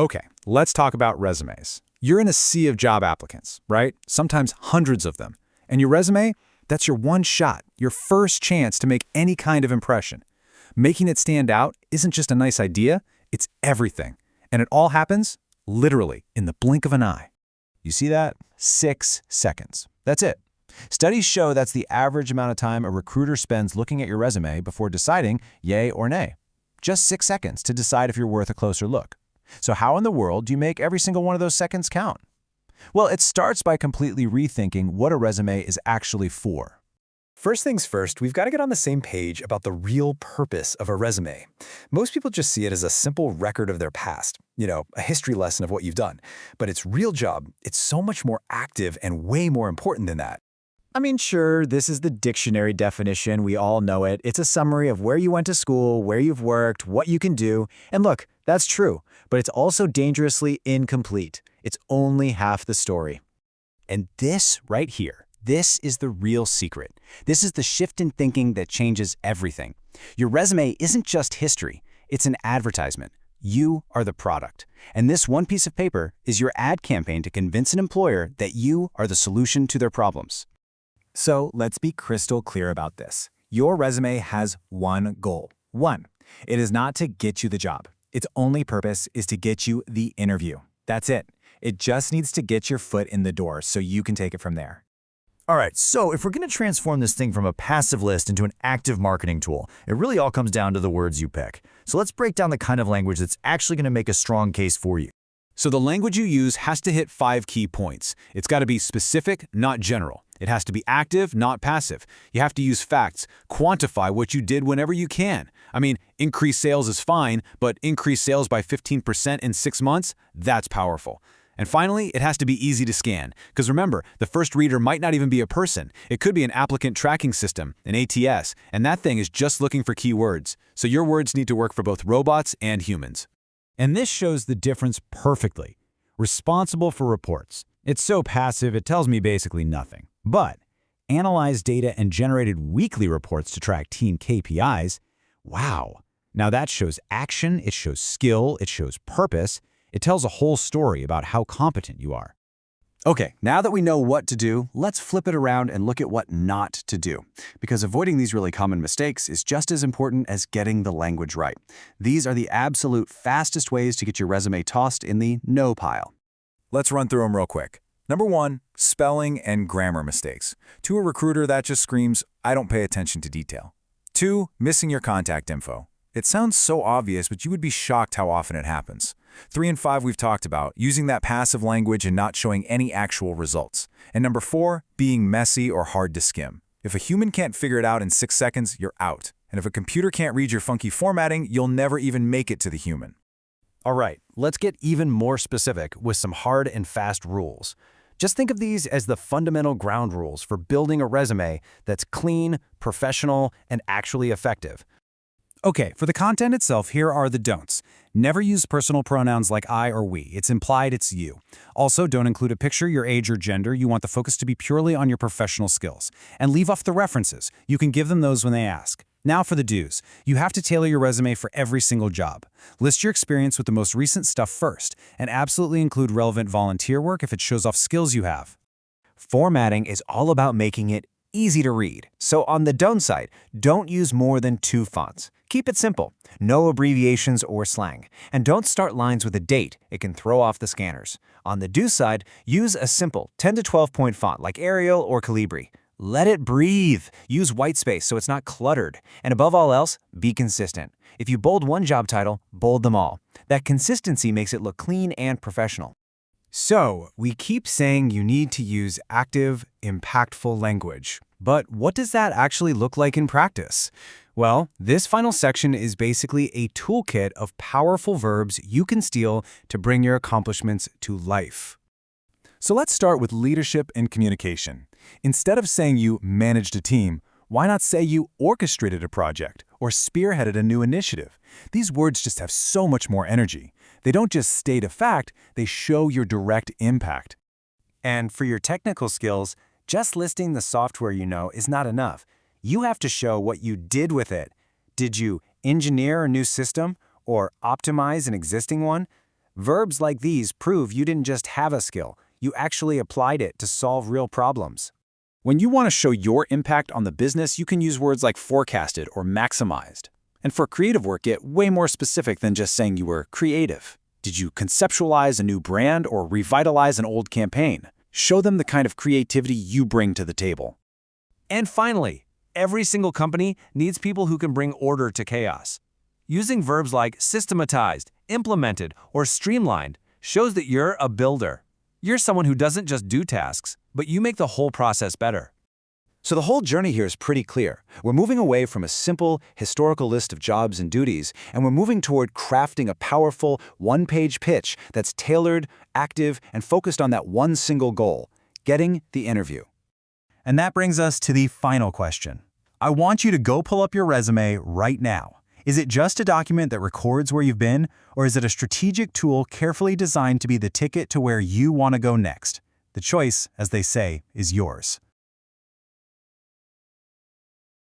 Okay, let's talk about resumes. You're in a sea of job applicants, right? Sometimes hundreds of them. And your resume, that's your one shot, your first chance to make any kind of impression. Making it stand out isn't just a nice idea, it's everything. And it all happens, literally, in the blink of an eye. You see that? 6 seconds. That's it. Studies show that's the average amount of time a recruiter spends looking at your resume before deciding yay or nay. Just 6 seconds to decide if you're worth a closer look. So how in the world do you make every single one of those seconds count? Well, it starts by completely rethinking what a resume is actually for. First things first, we've got to get on the same page about the real purpose of a resume. Most people just see it as a simple record of their past, a history lesson of what you've done. But its real job, it's so much more active and way more important than that. I mean, sure, this is the dictionary definition. We all know it. It's a summary of where you went to school, where you've worked, what you can do. And look, that's true, but it's also dangerously incomplete. It's only half the story. And this right here, this is the real secret. This is the shift in thinking that changes everything. Your resume isn't just history. It's an advertisement. You are the product. And this one piece of paper is your ad campaign to convince an employer that you are the solution to their problems. So let's be crystal clear about this. Your resume has one goal. One, it is not to get you the job. Its only purpose is to get you the interview. That's it. It just needs to get your foot in the door so you can take it from there. All right, so if we're going to transform this thing from a passive list into an active marketing tool, it really all comes down to the words you pick. So let's break down the kind of language that's actually going to make a strong case for you. So the language you use has to hit 5 key points. It's got to be specific, not general. It has to be active, not passive. You have to use facts, quantify what you did whenever you can. I mean, increase sales is fine, but increase sales by 15% in 6 months, that's powerful. And finally, it has to be easy to scan. Because remember, the first reader might not even be a person. It could be an applicant tracking system, an ATS, and that thing is just looking for keywords. So your words need to work for both robots and humans. And this shows the difference perfectly. Responsible for reports. It's so passive, it tells me basically nothing. But analyzed data and generated weekly reports to track team KPIs, wow. Now that shows action, it shows skill, it shows purpose. It tells a whole story about how competent you are. Okay, now that we know what to do, let's flip it around and look at what not to do. Because avoiding these really common mistakes is just as important as getting the language right. These are the absolute fastest ways to get your resume tossed in the no pile. Let's run through them real quick. Number 1, spelling and grammar mistakes. To a recruiter, that just screams, I don't pay attention to detail. 2, missing your contact info. It sounds so obvious, but you would be shocked how often it happens. 3 and 5 we've talked about, using that passive language and not showing any actual results. And number 4, being messy or hard to skim. If a human can't figure it out in 6 seconds, you're out. And if a computer can't read your funky formatting, you'll never even make it to the human. All right, let's get even more specific with some hard and fast rules. Just think of these as the fundamental ground rules for building a resume that's clean, professional, and actually effective. Okay, for the content itself, here are the don'ts. Never use personal pronouns like I or we. It's implied it's you. Also, don't include a picture, your age, or gender. You want the focus to be purely on your professional skills. And leave off the references. You can give them those when they ask. Now for the do's. You have to tailor your resume for every single job. List your experience with the most recent stuff first, and absolutely include relevant volunteer work if it shows off skills you have. Formatting is all about making it easy to read. So on the don't side, don't use more than 2 fonts. Keep it simple. No abbreviations or slang. And don't start lines with a date. It can throw off the scanners. On the do side, use a simple 10 to 12 point font like Arial or Calibri. Let it breathe. Use white space so it's not cluttered. And above all else, be consistent. If you bold one job title, bold them all. That consistency makes it look clean and professional. So, we keep saying you need to use active, impactful language. But what does that actually look like in practice? Well, this final section is basically a toolkit of powerful verbs you can steal to bring your accomplishments to life. So let's start with leadership and communication. Instead of saying you managed a team, why not say you orchestrated a project or spearheaded a new initiative? These words just have so much more energy. They don't just state a fact, they show your direct impact. And for your technical skills, just listing the software you know is not enough. You have to show what you did with it. Did you engineer a new system or optimize an existing one? Verbs like these prove you didn't just have a skill, you actually applied it to solve real problems. When you want to show your impact on the business, you can use words like forecasted or maximized. And for creative work, get way more specific than just saying you were creative. Did you conceptualize a new brand or revitalize an old campaign? Show them the kind of creativity you bring to the table. And finally, every single company needs people who can bring order to chaos. Using verbs like systematized, implemented, or streamlined shows that you're a builder. You're someone who doesn't just do tasks, but you make the whole process better. So the whole journey here is pretty clear. We're moving away from a simple, historical list of jobs and duties, and we're moving toward crafting a powerful, one-page pitch that's tailored, active, and focused on that one single goal, getting the interview. And that brings us to the final question. I want you to go pull up your resume right now. Is it just a document that records where you've been, or is it a strategic tool carefully designed to be the ticket to where you want to go next? The choice, as they say, is yours.